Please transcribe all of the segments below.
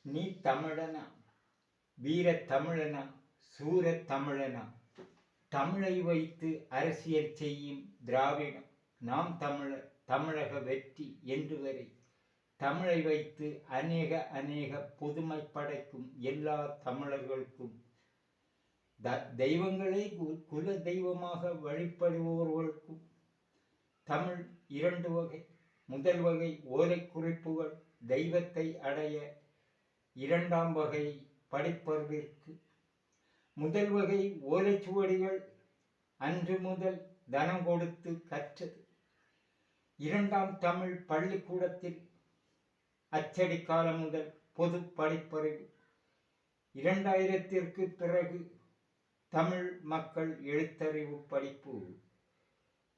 நீ தமிழனா, வீரத் தமிழனா, சூரத் தமிழனா, தமிழை வைத்து அரசியல் செய்யும் திராவிடம், நாம் தமிழர், தமிழக வெற்றி என்று வரை தமிழை வைத்து அநேக புதுமை படைக்கும் எல்லா தமிழர்களுக்கும், தெய்வங்களை குல தெய்வமாக வழிபடுபவர்களுக்கும் தமிழ் இரண்டு வகை. முதல் வகை ஓலை குறிப்புகள் தெய்வத்தை அடைய, இரண்டாம் வகை படிப்பறிவிற்கு. முதல் வகை ஓலைச்சுவடிகள் அன்று முதல் தனம் கொடுத்து கற்றது. இரண்டாம் தமிழ் பள்ளிக்கூடத்தில் அச்சடி காலம் முதல் பொது படிப்பறிவு. 2000ற்கு பிறகு தமிழ் மக்கள் எழுத்தறிவு படிப்பு.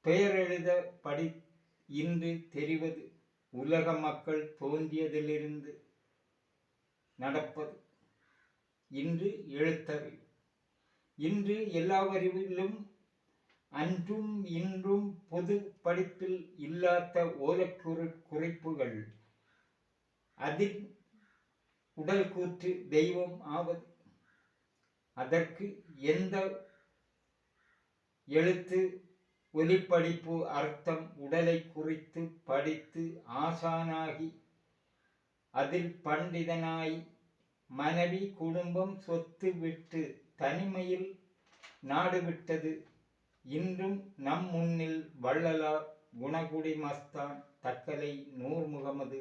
பெயர் எழுத படி இன்று தெரிவது உலக மக்கள் தோன்றியதிலிருந்து நடப்பது. இன்று எழுத்தறிவு. இன்று எல்லாவறிவிலும் அன்றும் இன்றும் பொது படிப்பில் இல்லாத ஓலைக்குறு குறிப்புகள். அதில் உடல் கூற்று தெய்வம் ஆவது. அதற்கு எந்த எழுத்து ஒலிப்படிப்பு அர்த்தம் உடலை குறித்து படித்து ஆசானாகி அதில் பண்டிதனாய் மனைவி குடும்பம் சொத்து விட்டு தனிமையில் நாடு விட்டது. இன்றும் நம் முன்னில் வள்ளலார், குணகுடி மஸ்தான், தக்கலை நூர் முகமது,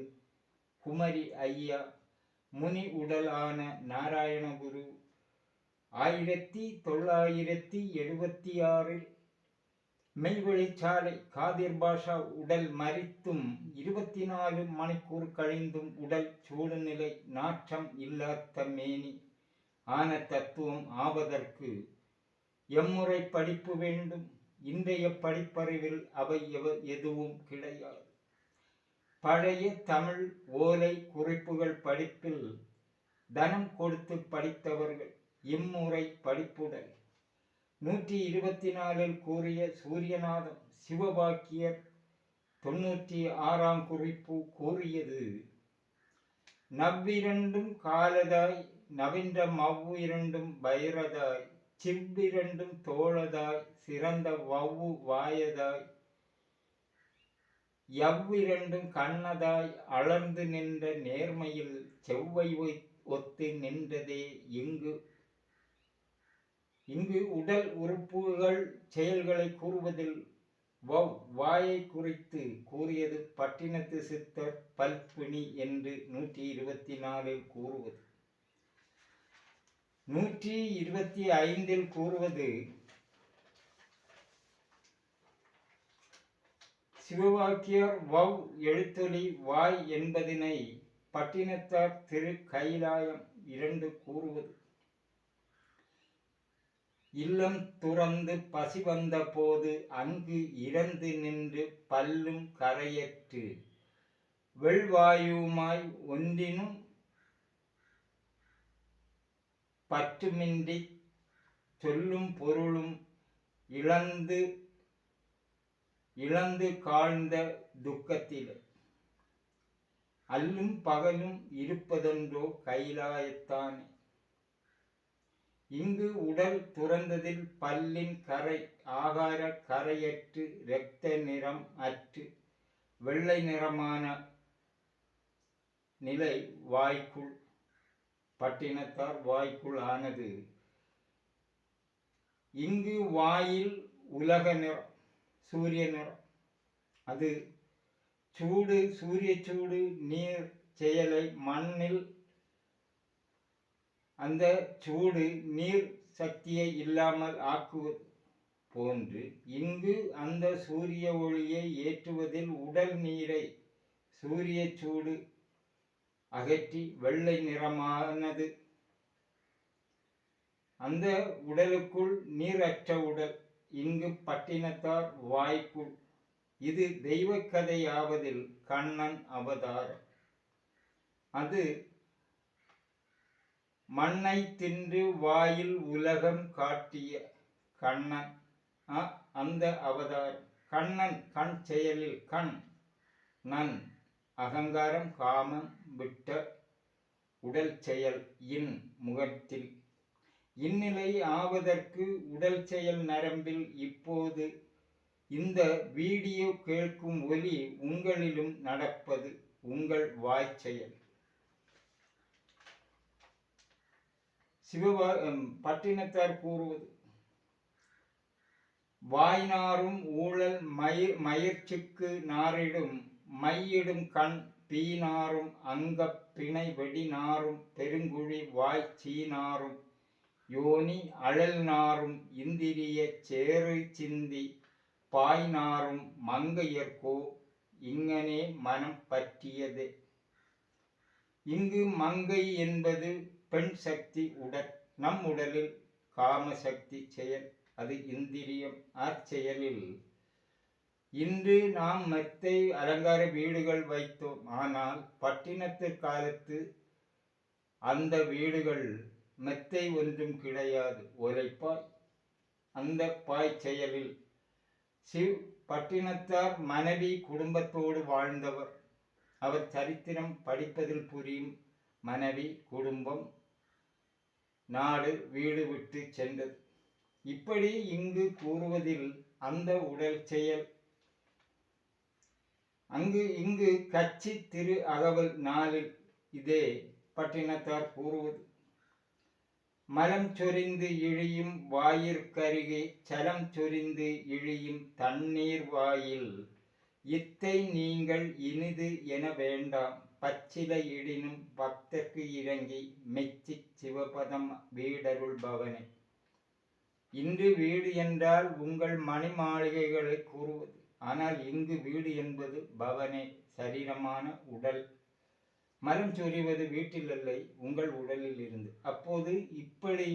குமரி ஐயா, முனி உடலான நாராயணகுரு 1976 மெய்வழிச்சாலை காதிர் பாஷா உடல் மரித்தும் 24 மணிக்கூர் கழிந்தும் உடல் சூடுநிலை நாற்றம் இல்லாத மேனி ஆன தத்துவம் ஆவதற்கு எம்முறை படிப்பு வேண்டும். இன்றைய படிப்பறிவில் அவை எதுவும் கிடையாது. பழைய தமிழ் ஓலை குறிப்புகள் படிப்பில் தனம் கொடுத்து படித்தவர்கள் இம்முறை படிப்புடல். 124 கூறிய சூரியநாதம் சிவபாக்கியர் 96 குறிப்பு கூறியது, நவ்விரண்டும் காலதாய் நவின்ற மவ்விரண்டும் பைரதாய் சிவ்விரண்டும் தோழதாய் சிறந்த வவ்வு வாயதாய் எவ்விரண்டும் கண்ணதாய் அலர்ந்து நின்ற நேர்மையில் செவ்வை ஒத்து நின்றதே. இங்கு உடல் உறுப்புகள் செயல்களை கூறுவதில் வாயை குறித்து கூறியது பட்டினத்து சித்தர் பல்பிணி என்று 124 கூறுவது. 125 கூறுவது சிவவாக்கியர் வவ் எழுத்தொலி வாய் என்பதனை பட்டினத்தார் திரு கைலாயம் 2 கூறுவது. இல்லம் துறந்து பசி வந்த போது அங்கு இறந்து நின்று பல்லும் கரையற்று வெள்வாயுமாய் ஒன்றினும் பற்றுமின்றி சொல்லும் பொருளும் இழந்து காழ்ந்த துக்கத்திலே அல்லும் பகலும் இருப்பதென்றோ கைலாயத்தானே. இங்கு உடல் துறந்ததில் பல்லின் கரை ஆகார கரையற்று இரத்த நிறம் அற்று வெள்ளை நிறமான நிலை வாய்க்குள் பட்டினத்தார் வாய்க்குள் ஆனது. இங்கு வாயில் உலக நிறம் சூரிய நிறம். அது சூடு சூரிய சூடு நீர் செயலை மண்ணில் அந்த சூடு நீர் சக்தியை இல்லாமல் ஆக்குவது போன்று இங்கு அந்த சூரிய ஒளியை ஏற்றுவதில் உடல் நீரை சூரிய சூடு அகற்றி வெள்ளை நிறமானது. அந்த உடலுக்குள் நீரற்ற உடல் இங்கு பட்டினத்தார் வாய்க்குள். இது தெய்வ கதையாவதில் கண்ணன் அவதாரம். அது மண்ணை தின்று வாயில் உலகம் காட்டிய கண்ணன் அந்த அவதாரம். கண்ணன் கண் செயலில் நன் அகங்காரம் காமம் விட்ட உடல் செயல் இன் முகத்தில். இந்நிலை ஆவதற்கு உடல் செயல் நரம்பில் இப்போது இந்த வீடியோ கேட்கும் ஒலி உங்களிலும் நடப்பது உங்கள் வாய்ச்செயல். பட்டினத்தார் கூறுவது, வாய்நாரும் ஊழல் மயிர்ச்சிக்கு நாரிடும் மையிடும் கண் பீனாரும் அங்கப் பிணை வெடி நாரும் பெருங்குழி வாய் சீனாரும் யோனி அழல் நாரும் இந்திரிய சேறு சிந்தி பாய்நாரும் மங்கையர்கோ இங்கனே மனம் பற்றியதே. இங்கு மங்கை என்பது பெண் சக்தி உடல். நம் உடலில் காமசக்தி செயல், அது இந்திரியம். அச்செயலில் இன்று நாம் மெத்தை அலங்கார வீடுகள் வைத்தோம். ஆனால் பட்டினத்து காலத்து அந்த வீடுகள் மெத்தை ஒன்றும் கிடையாது, ஒலைப்பாய். அந்த பாய் செயலில் பட்டினத்தார் மனைவி குடும்பத்தோடு வாழ்ந்தவர். அவர் சரித்திரம் படிப்பதில் புரியும். மனைவி குடும்பம் நாடு வீடு விட்டு சென்றது. இப்படி இங்கு கூறுவதில் அந்த உடல் செயல் இங்கு கட்சி திரு அகவல் 4 இதே பட்டினத்தார் கூறுவது, மலம் சொரிந்து இழியும் வாயிற்கருகே சலம் சொரிந்து இழியும் தண்ணீர் வாயில் இத்தை நீங்கள் இனிது என வேண்டாம் பச்சிலை இடினும் பக்தர்க்கு இறங்கி மெச்சி சிவபதம் வீடருள் பவனே. இன்று வீடு என்றால் உங்கள் மணி மாளிகைகளை கூறுவது. ஆனால் இங்கு வீடு என்பது பவனே, சரீரமான உடல். மலம் சொரிவது வீட்டில் இல்லை, உங்கள் உடலில் இருந்து. அப்போது இப்படி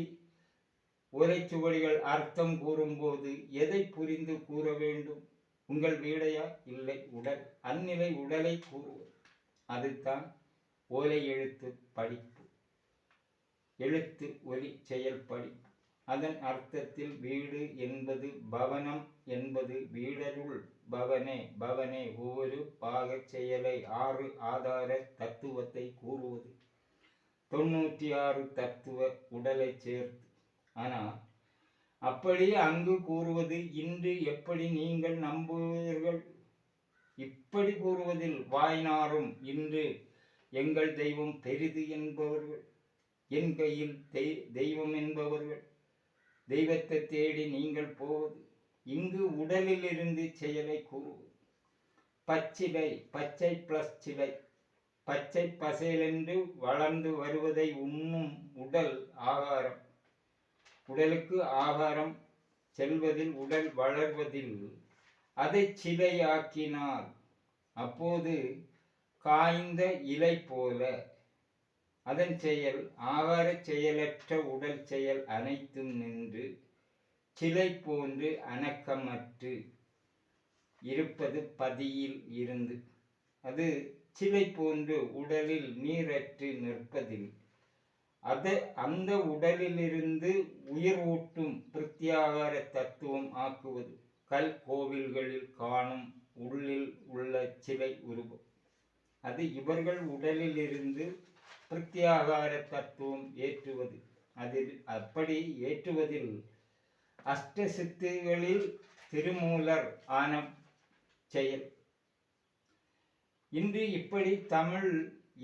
உரைச்சுவடிகள் அர்த்தம் கூறும்போது எதை புரிந்து கூற வேண்டும்? உங்கள் வீடையா? இல்லை, உடல். அந்நிலை உடலை கூறுவது. அதுதான் ஓலை எழுத்து படிப்பு, எழுத்து ஒலி செயல் படிப்பு. அதன் அர்த்தத்தில் வீடு என்பது பவனம் என்பது வீடருள் பவனே. பவனே ஒவ்வொரு பாக செயலை 6 ஆதார தத்துவத்தை கூறுவது. 96 தத்துவ உடலை சேர்த்து. ஆனால் அப்படி அங்கு கூறுவது இன்று எப்படி நீங்கள் நம்புவீர்கள்? இப்படி கூறுவதில் வாய்நாரும் இன்று எங்கள் தெய்வம் பெரிது என்பவர்கள், என் கையில் தெய்வம் என்பவர்கள், தெய்வத்தை தேடி நீங்கள் போவது. இங்கு உடலில் இருந்து செயலை கூறுவது. பச்சிலை, பச்சை பிளஸ் சிலை, பச்சை பசேலென்று வளர்ந்து வருவதை உண்ணும் உடல் ஆகாரம். உடலுக்கு ஆகாரம் செல்வதில், உடல் வளர்வதில் அதை சிலையாக்கினால் அப்போது காய்ந்த இலை போல அதன் செயல் ஆகார செயலற்ற உடல் செயல் அனைத்தும் நின்று சிலை போன்று அணக்கமற்று இருப்பது பதியில் இருந்து. அது சிலை போன்று உடலில் நீரற்று நிற்பதில் அந்த உடலிலிருந்து உயிர் ஊட்டும் பிரத்யாகார தத்துவம் ஆக்குவது. கல் கோவில்களில் காணும் உள்ளில் உள்ள சிலை உருவம், அது இவர்கள் உடலில் இருந்து பிரத்யாகார தத்துவம் ஏற்றுவது. அதில் அப்படி ஏற்றுவதில் அஷ்ட சித்திகளில் திருமூலர் ஆன செயல். இன்று இப்படி தமிழ்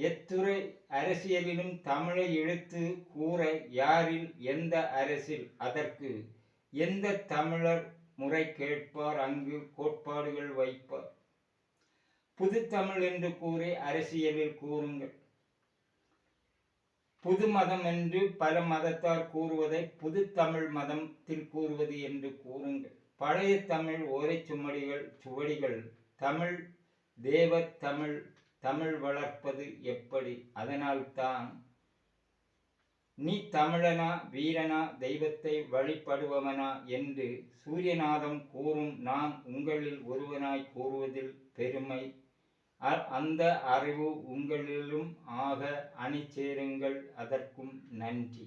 எத்துறை அரசியலிலும் தமிழை இழுத்து கூற யாரில் எந்த அரசில் அதற்கு எந்த தமிழர் முறை கேட்பார், அங்கு கோட்பாடுகள் வைப்பார். புது தமிழ் என்று கூறி அரசியலில் கூறுங்கள். புது மதம் என்று பல மதத்தார் கூறுவதை புது தமிழ் மதத்தில் கூறுவது என்று கூறுங்கள். பழைய தமிழ் சுவடிகள் தமிழ் தேவ தமிழ் வளர்ப்பது எப்படி? அதனால்தான் நீ தமிழனா வீரனா தெய்வத்தை வழிபடுபவனா என்று சூரியநாதம் கூறும் நான் உங்களில் ஒருவனாய் கூறுவதில் பெருமை. அந்த அறிவு உங்களிலும் ஆக அணிசேருங்கள். அதற்கும் நன்றி.